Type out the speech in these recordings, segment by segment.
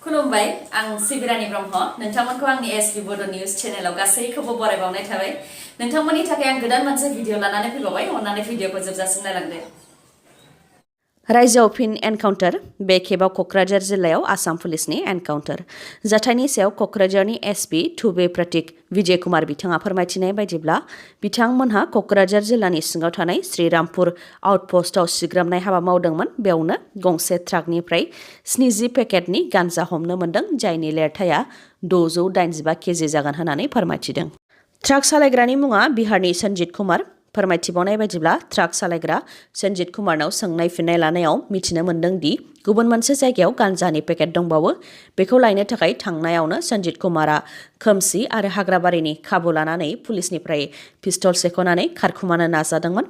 खुलुमबाय आं सिबिरानि ब्रह्म नोंथांमोनखौ आंनि sbbodonews चेनेलाव गासैखौबो बरायबावनाय थाबाय नोंथांमोननि थाखाय आं गोदान मोनसे भिडिअ लानानै फैबावबाय अन्नानै भिडिअखौ जोबजासिम नायलांदो रायजोआव फिन एनकाउन्टार बे खेबाव कक्राझार जिल्लायाव आसाम पुलिसनि एनकाउन्टार जाथायनि सायाव कक्राझारनि एसपि थुबे प्रतीक विजय कुमार बिथाङा फोरमायथिनाय बायदिब्ला बिथांमोनहा कक्राझार जिल्लानि सिङाव थानाय श्रीरामपुर आउटपोस्टआव सिग्रामनाय हाबा मावदोंमोन बेयावनो गंसे ट्राकनिफ्राय 70 पेकेटनि गान्जा हमनो मोन्दों जायनि लिरथाया 685 केजि जागोन होननानै फोरमायथिदों ट्राक सालायग्रानि मुङा बिहारनि सन्जित कुमार फोरमायथिबावनाय बायदिब्ला ट्राक सालायग्रा सन्जित कुमारनाव सोंनाय फिननाय लानायाव मिथिनो मोन्दों दि गुबुन मोनसे जायगायाव गान्जानि पेकेट दंबावो बेखौ लायनो थाखाय थांनायावनो सन्जित कुमारा खोमसि आरो हाग्राबारिनि खाबु लानानै पुलिसनिफ्राय पिस्तल सेख'नानै खारखुमानो नाजादोंमोन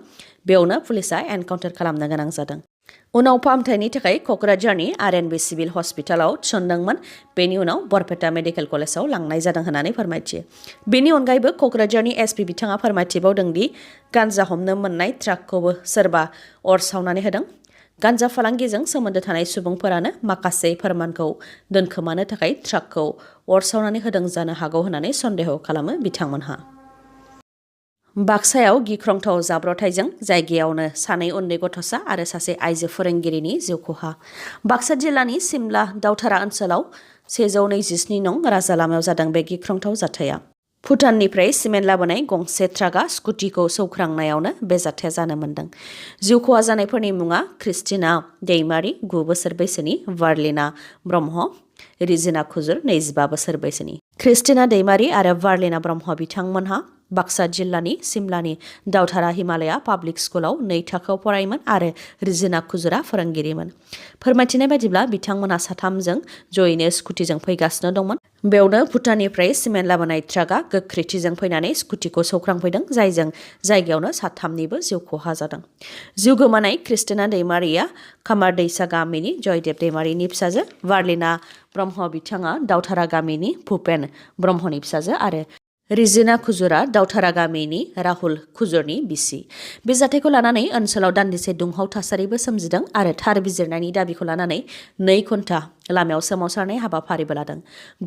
बेयावनो पुलिसा एनकाउन्टार खालामनो गोनां जादों उनाव फाहामथायनि थाखाय कक्राझारनि आरएनबि सिभिल हस्पिटालाव थिसनदोंमोन बेनि उनाव बरपेटा मेडिकेल कलेजाव लांनाय जादों होननानै फोरमायथियो बेनि अनगायैबो कक्राझारनि एसपि बिथाङा फोरमायथिबावदों दि गान्जा हमनो मोननाय ट्राकखौबो सोरबा अर सावनानै होदों गान्जा फालांगिजों सोमोन्दो थानाय सुबुंफोरानो माखासे फोरमानखौ दोनखोमानो थाखाय ट्राकखौ अर सावनानै होदों जानो हागौ होननानै सन्देह खालामो बिथांमोनहा बाक्सायाव गिख्रंथाव जाब्रबथायजों जायगायावनो सानै उन्दै गथ'सा आरो सासे आइजो फोरोंगिरिनि जिउ खहा बाक्सा जिल्लानि सिमला दावथारा ओनसोलाव 127 नं राजा लामायाव जादों बे गिख्रंथाव जाथाया भुटाननिफ्राय सिमेन्ट लाबोनाय गंसे ट्राकआ स्कुटिखौ सौख्रांनायावनो बे जाथाया जानो मोन्दों जिउ खहा जानायफोरनि मुङा क्रिस्टिना दैमारि 9 बोसोर बैसोनि वार्लिना ब्रह्म रिजिना खुजुर 25 बोसोर बैसोनि क्रिस्टिना दैमारि आरो वार्लिना ब्रह्म बिथांमोनहा बाक्सा जिल्लानि सिमलानि दावथारा हिमालया पाब्लिक स्कुलाव 2 थाखोआव फरायोमोन आरो रिजिना खुजुरा फोरोंगिरिमोन फोरमायथिनाय बायदिब्ला बिथांमोनहा साथामजों जयैनो स्कुटिजों फैगासिनो दंमोन बेयावनो भुटाननिफ्राय सिमेन्ट लाबोनाय ट्राकआ गोख्रैथिजों फैनानै स्कुटिखौ सौख्रांफैदों जायजों जायगायावनो साथामनिबो जिउ खहा जादों जिउ गोमानाय क्रिस्टिना दैमारिया खामार दैसा गामिनि जयदेब दैमारिनि फिसाजो वार्लिना ब्रह्म बिथाङा दावथारा गामिनि भुपेन ब्रह्मनि फिसाजो आरो रिजिना खुजुरा दावथारा गामिनि राहुल खुजुरनि बिसि बे जाथायखौ लानानै ओनसोलाव दान्दिसे दुंहाव थासारिबो सोमजिदों आरो थार बिजिरनायनि दाबिखौ लानानै 2 घन्टा लामायाव सोमावसारनाय हाबाफारिबो लादों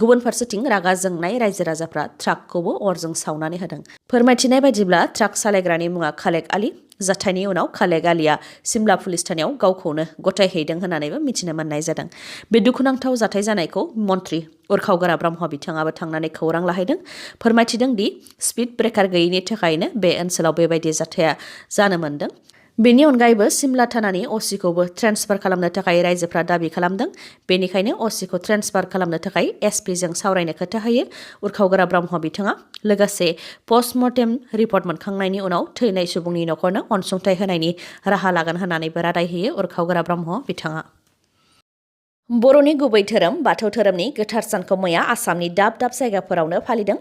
गुबुन फारसेथिं रागा जोंनाय रायजो राजाफ्रा ट्राकखौबो अरजों सावनानै होदों फोरमायथिनाय बायदिब्ला ट्राक सालायग्रानि मुङा खालेक आली जाथायनि उनाव खालेक आलीया सिमला पुलिस थानायाव गावखौनो गथायहैदों होननानैबो मिथिनो मोननाय जादों बे दुखुनांथाव जाथाय जानायखौ मन्त्रि उरखावगोरा ब्रह्म बिथाङाबो थांनानै खौरां लाहैदों फोरमायथिदों दि स्पिड ब्रेकार गैयैनि थाखायनो बे ओनसोलाव बेबायदि जाथाया जानो मोन्दों बेनि अनगायैबो सिमला थानानि असिखौबो ट्रेन्सफार खालामनो थाखाय रायजोफ्रा दाबि खालामदों बेनिखायनो असिखौ ट्रेन्सफार खालामनो थाखाय एसपिजों सावरायनो खोथा होयो उरखावगोरा ब्रह्म बिथाङा लोगोसे पस्टमर्टेम रिपर्ट मोनखांनायनि उनाव थैनाय सुबुंनि न'खरनो अनसुंथाइ होनायनि राहा लागोन होननानैबो रादाय होयो उरखावगोरा ब्रह्म बिथाङा बर'नि गुबै धोरोम बाथौ धोरोमनि गोथार सानखौ मैया आसामनि दाब दाब जायगाफोरावनो फालिदों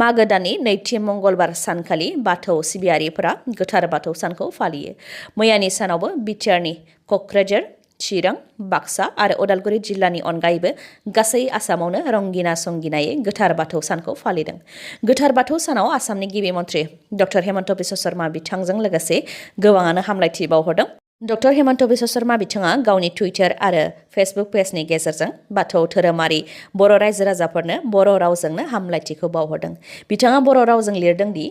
मागो दाननि 2थि मंगलबार सानखालि बाथौ सिबियारिफोरा गोथार बाथौ सानखौ फालियो मैयानि सानावबो बिटिआरनि कक्राझार चिरां बाक्सा आरो उदालगुरि जिल्लानि अनगायैबो गासै आसामावनो रंगिना संगिनायै गोथार बाथौ सानखौ फालिदों गोथार बाथौ सानाव आसामनि गिबि मन्त्रि डक्टर हेमन्त बिश्व शर्मा बिथांजों लोगोसे गोबाङानो हामलायथि बावहरदों डक्टर हेमन्त बिश्व शर्मा बिथाङा गावनि टुइटार आरो फेसबुक पेजनि गेजेरजों बाथौ धोरोमारि बर' रायजो राजाफोरनो बर' रावजोंनो हामलायथिखौ बावहरदों बिथाङा बर' रावजों लिरदों दि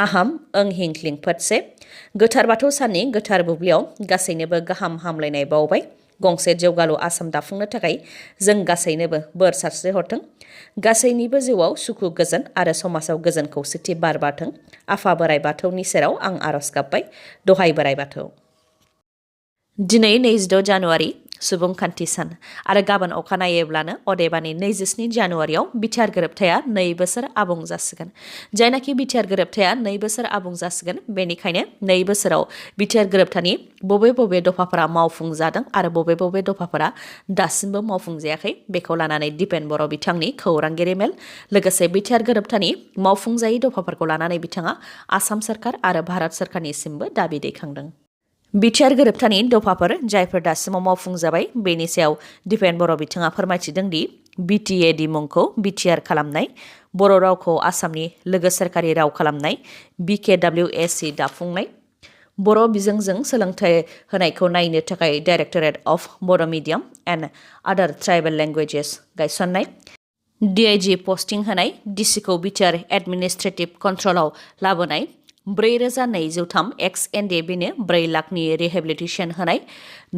आहम हिंक्लिं फटसे गोथार बाथौ साननि गोथार बुब्लियाव गासैनोबो गाहाम हामलायनाय बावबाय गंसे जौगालु आसाम दाफुंनो थाखाय जों गासैनोबो बोर सारस्रिहरथों गासैनिबो जिउआव सुखु गोजोन आरो समाजाव गोजोन खौसेथि बार बारथों आफा बोराइ बाथौनि सेराव आं आरज गाबबाय दहाय बोराइ बाथौ दिनै 26 जानुवारि सुबुंखान्थि सान आरो गाबोन अखानायैब्लानो अदेबानि 27 जानुवारियाव बिटिआर गोरोबथाया 2 बोसोर आबुं जासिगोन जायनाखि बिटिआर गोरोबथाया 2 बोसोर आबुं जासिगोन बेनिखायनो 2 बोसोराव बिटिआर गोरोबथानि बबे दफाफोरा मावफुंजादों आरो बबे दफाफोरा दासिमबो मावफुंजायाखै बेखौ लानानै दिपेन बर' बिथांनि खौरांगिरि मेल लोगोसे बिटिआर गोरोबथानि मावफुंजायै दफाफोरखौ लानानै बिथाङा आसाम सरकार आरो भारत सरकारनिसिमबो दाबि दैखांदों बिटिआर गोरोबथानि दफाफोर जायफोर दासिमाव मावफुंजाबाय बेनि सायाव दिपेन बर' बिथाङा फोरमायथिदों दि बिटिएडि मुंखौ बिटिआर खालामनाय बर' रावखौ आसामनि लोगो सोरखारि राव खालामनाय बिकेडब्लिउएसि दाफुंनाय बर' बिजोंजों सोलोंथाइ होनायखौ नायनो थाखाय directorate of Bodo' medium and आदार ट्राइबेल लेंगुवेजेस गायसननाय, DIG पस्टिं होनाय, डिसिखौ बिटिआर एडमिनिस्ट्रेटिभ कन्ट्रलाव लाबोनाय, 4,203 एक्स एनडिएबिनो 4 लाखनि रिहेबिलिटेसन होनाय,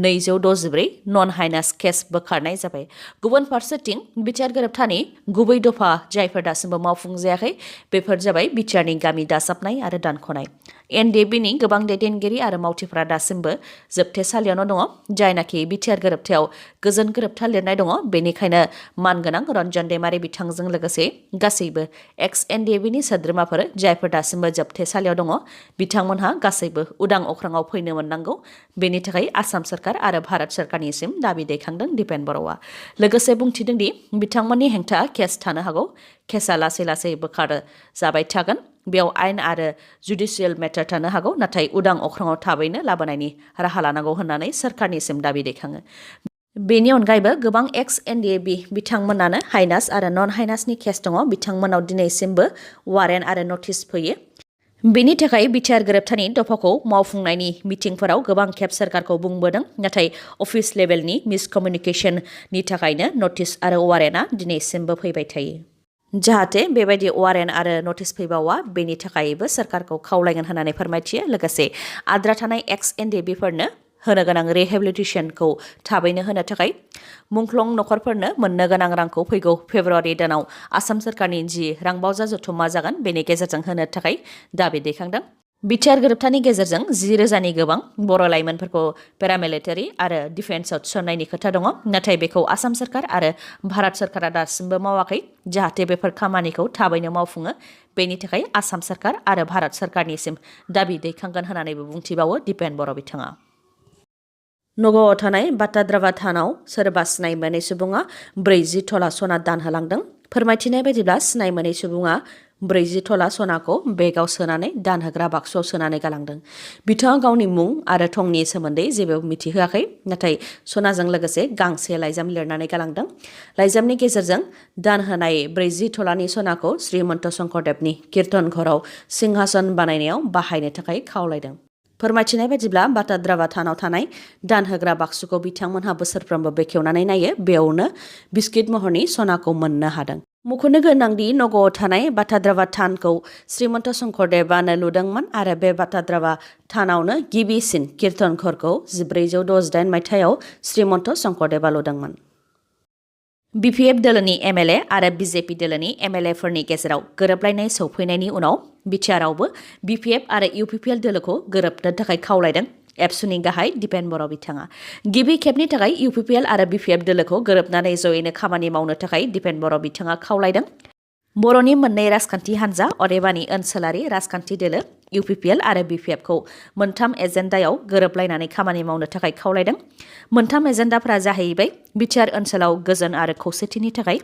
264 नन हाइनास केस बोखारनाय जाबाय। गुबुन फारसेथिं बिटिआर गोरोबथानि गुबै दफा जायफोर दासिमबो मावफुंजायाखै बेफोर जाबाय बिटिआरनि गामि दाजाबनाय आरो दानख'नाय। एनडिएबिनि गोबां दैदेनगिरि आरो मावथिफोरा दासिमबो जोबथेसालियावनो दङ, जायनाखि बिटिआर गोरोबथायाव गोजोन गोरोबथा लिरनाय दङ। बेनिखायनो मानगोनां रन्जन दैमारि बिथांजों लोगोसे गासैबो एक्स एनडिएबिनि सोद्रोमाफोर जायफोर दासिमबो जोबथेसालियाव दङ बिथांमोनहा गासैबो उदां अख्राङाव फैनो मोननांगौ। बेनि थाखाय आसाम सरकार आरो भारत सरकारनिसिम दाबि दैखांदों दिपेन बर'आ। लोगोसे बुंथिदों दि बिथांमोननि हेंथा केस थानो हागौ। केसआ लासै लासै बोखार जाबाय थागोन। बेयाव आयेन आरो जुडिशियेल मेटार थानो हागौ, नाथाय उदां अख्राङाव थाबैनो लाबोनायनि राहा लानांगौ होननानै सरकारनिसिम दाबि दैखाङो। बेनि अनगायैबो गोबां एक्स एनडिएबि बिथांमोनानो हाइनास आरो नन हाइनासनि केस दङ। बिथांमोनाव दिनैसिमबो वारेन्ट आरो नटिस फैयो। बेनि थाखाय बिटिआर गोरोबथानि दफाखौ मावफुंनायनि मिटिंफोराव गोबां खेब सरकारखौ बुंबोदों, नाथाय अफिस लेभेलनि मिसकमिउनिकेसननि थाखायनो नटिस आरो वारेन्टआ दिनैसिमबो फैबाय थायो। जाहाथे बेबायदि वारेन्ट आरो नटिस फैबावा बेनि थाखायबो सरकारखौ खावलायगोन होननानै फोरमायथियो। लोगोसे आद्रा थानाय एक्स एनडिएबिफोरनो होनो गोनां रिहेबिलिटेसनखौ थाबैनो होनो थाखाय मुंख्लं नखरफोरनो मोननो गोनां रांखौ फैगौ फेब्रुवारि दानाव आसाम सरकारनि जि रांबावजा जथुम्मा जागोन बेनि गेजेरजों होनो थाखाय दाबि दैखांदों। बिटिआर गोरोबथानि गेजेरजों 10,000नि गोबां बर' लाइमोनफोरखौ पेरामिलिटारि आरो डिफेन्सआव थिसननायनि खोथा दङ, नाथाय बेखौ आसाम सरकार आरो भारत सरकारा दासिमबो मावाखै। जाहाथे बेफोर खामानिखौ थाबैनो मावफुङो बेनि थाखाय आसाम सरकार आरो भारत सरकारनिसिम दाबि दैखांगोन होननानैबो बुंथिबावो दिपेन बर' बिथाङा। नगावआव थानाय बाटाद्रावा थानाव सोरबा सिनाय मोनै सुबुङा 40 तला सना दान होलांदों। फोरमायथिनाय बायदिब्ला सिनाय मोनै सुबुङा 40 तला सनाखौ बेगाव सोनानै दान होग्रा बाक्सुआव सोनानै गालांदों। बिथाङा गावनि मुं आरो थंनि सोमोन्दै जेबो मिथिहोआखै, नाथाय सनाजों लोगोसे गांसे लाइजाम लिरनानै गालांदों। लाइजामनि गेजेरजों दान होनाय 40 तलानि सनाखौ श्रीमन्त शंकरदेबनि कीर्तन घराव सिंहासन बानायनायाव बाहायनो थाखाय खावलायदों। फोरमायथिनाय बायदिब्ला बाटाद्रावा थानाव थानाय दान होग्रा बाक्सुखौ बिथांमोनहा बोसोरफ्रोमबो बेखेवनानै नायो। बेयावनो बिस्किट महरनि सनाखौ मोननो हादों। मख'नो गोनांदि नगावआव थानाय बाटाद्रावा थानखौ श्रीमन्त शंकरदेबानो लुदोंमोन आरो बे बाटाद्रावा थानावनो गिबिसिन कीर्तन घरखौ 1468 मायथाइयाव श्रीमन्त शंकरदेबा लुदोंमोन। BPF दोलोनि MLA आरो BJP दोलोनि MLAफोरनि गेजेराव गोरोबलायनाय सौफैनायनि उनाव बिटिआरआवबो BPF आरो UPPL दोलोखौ गोरोबनो थाखाय खावलायदों। एबसुनि गाहाय दिपेन बर' बिथाङा गिबि खेबनि थाखाय UPPL आरो BPF दोलोखौ गोरोबनानै जयैनो खामानि मावनो थाखाय दिपेन बर' बिथाङा खावलायदों। बर'नि मोननै राजखान्थि हान्जा अदेबानि ओनसोलारि राजखान्थि दोलो UPPL आरो BPFखौ मोनथाम एजेन्डायाव गोरोबलायनानै खामानि मावनो थाखाय खावलायदों। मोनथाम एजेन्डाफोरा जाहैबाय बिटिआर ओनसोलाव गोजोन आरो खौसेथिनि थाखाय,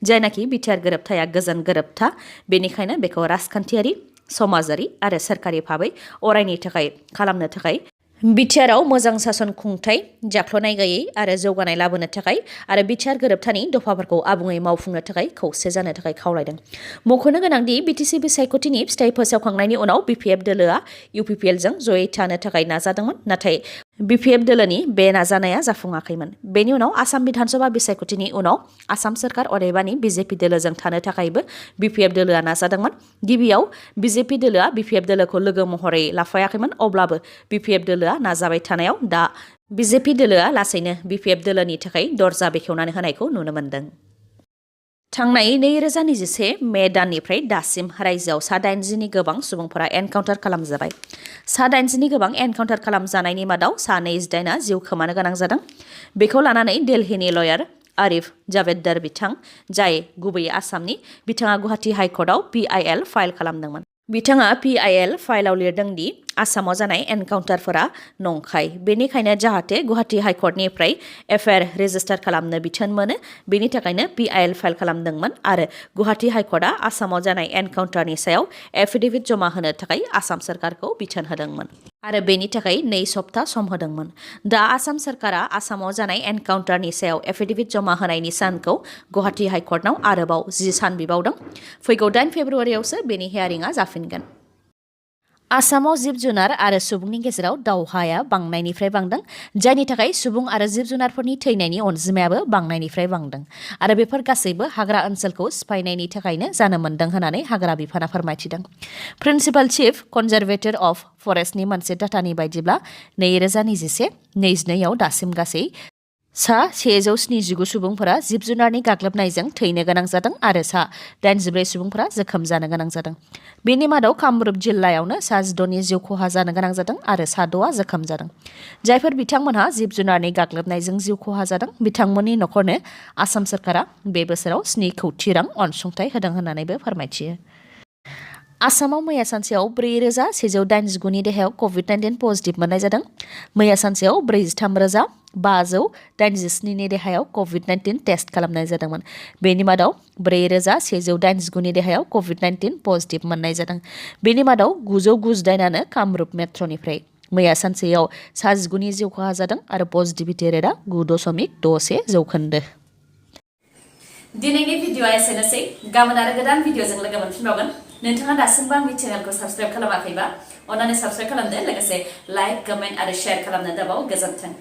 जायनाखि बिटिआर गोरोबथाया गोजोन गोरोबथा, बेनिखायनो बेखौ राजखान्थियारि, समाजारि आरो सोरखारि भाबै अरायनि थाखाय खालामनो थाखाय, बिटिआरआव मोजां सासन खुंथाय, जाख्ल'नाय गैयै आरो जौगानाय लाबोनो थाखाय आरो बिटिआर गोरोबथानि दफाफोरखौ आबुङै मावफुंनो थाखाय खौसे जानो थाखाय खावलायदों। मख'नो गोनांदि बिटिसि बिसायख'थिनि फिथाय फोसावखांनायनि उनाव BPF दोलोआ UPPLजों जयै थानो थाखाय नाजादोंमोन, नाथाय BPF दोलोनि बे नाजानाया जाफुङाखैमोन। बेनि उनाव आसाम बिधानसभा बिसायख'थिनि उनाव आसाम सरकार अदेबानि BJP दोलोजों थानो थाखायबो BPF दोलोआ नाजादोंमोन। गिबियाव BJP दोलोआ BPF दोलोखौ लोगो महरै लाफायाखैमोन, अब्लाबो BPF दोलोआ नाजाबाय थानायाव दा BJP दोलोआ लासैनो BPF दोलोनि थाखाय दरजा बेखेवनानै होनायखौ नुनो मोन्दों। थांनाय 2021 मे दाननिफ्राय दासिम रायजोआव सा 80नि गोबां सुबुंफोरा एनकाउन्टार खालामजाबाय। सा 80नि गोबां एनकाउन्टार खालामजानायनि मादाव सा 28आ जिउ खोमानो गोनां जादों। बेखौ लानानै दिल्लीनि लयार आरिफ जावेददार बिथां, जाय गुबैयै आसामनि, बिथाङा गुवाहाटी हाइकर्टआव PIL फाइल खालामदोंमोन। बिथाङा PIL फाइलाव लिरदों दि आसामाव जानाय एनकाउन्टारफोरा नंखाय, बेनिखायनो जाहाथे गुवाहाटी हाइकर्टनिफ्राय FIR रेजिस्टार खालामनो बिथोन मोनो, बेनि थाखायनो PIL फाइल खालामदोंमोन आरो गुवाहाटी हाइकर्टआ आसामाव जानाय एनकाउन्टारनि सायाव एफिडेभिट जमा होनो थाखाय आसाम सरकारखौ बिथोन होदोंमोन आरो बेनि थाखाय 2 सप्ता सम होदोंमोन। दा आसाम सरकारा आसामाव जानाय एनकाउन्टारनि सायाव एफिडेभिट जमा होनायनि सानखौ गुवाहाटी हाइकर्टआव आरोबाव 10 सान बिबावदों। फैगौ 8 फेब्रुवारियावसो बेनि हियारिंआ जाफिनगोन। आसामाव जिब जुनार आरो सुबुंनि गेजेराव दावहाया बांनायनिफ्राय बांदों जायनि थाखाय सुबुं आरो जिब जुनारफोरनि थैनायनि अनजिमायाबो बांनायनिफ्राय बांदों आरो बेफोर गासैबो हाग्रा ओनसोलखौ सिफायनायनि थाखायनो जानो मोन्दों होननानै हाग्रा बिफाना फोरमायथिदों। प्रिन्सिपाल चिफ कनजारभेटर अफ फरेस्टनि मोनसे डाटानि बायदिब्ला 2021-22 आव दासिम गासै सा 179 सुबुंफोरा जिब जुनारनि गाग्लोबनायजों थैनो गोनां जादों आरो सा 84 सुबुंफोरा जोखोम जानो गोनां जादों। बेनि मादाव कामरुप जिल्लायावनो सा 16नि जिउ खहा जानो गोनां जादों आरो सा 6आ जोखोम जादों। जायफोर बिथांमोनहा जिब जुनारनि गाग्लोबनायजों जिउ खहा जादों बिथांमोननि नखरनो आसाम सरकारा बे बोसोराव 7 कौटि रां अनसुंथाइ होदों होननानैबो फोरमायथियो। आसामाव मैया सानसेयाव 4189 नि देहायाव कभिड-19 पजिटिभ मोननाय जादों। मैया सानसेयाव 43,587 नि देहायाव कभिड-19 टेस्ट खालामनाय जादोंमोन। बेनि मादाव 4189 नि देहायाव कभिड-19 पजिटिभ मोननाय जादों। बेनि मादाव 998आनो कामरुप मेट्र'निफ्राय। मैया सानसेयाव सा 19 नि जिउ खहा जादों आरो पजिटिभिटि रेटआ 9.61%। दिनैनि भिडिअ'आ एसेनोसै। गाबोन आरो गोदान भिडिअ'जों लोगो मोनफिनबावगोन। नोंथाङा दासिमबो आंनि चेनेलखौ साबस्क्राइब खालामाखैबा अन्नानै साबस्क्राइब खालामदो लोगोसे लाइक, कमेन्ट आरो शेयार खालामनो दाबाव। गोजोन्थों।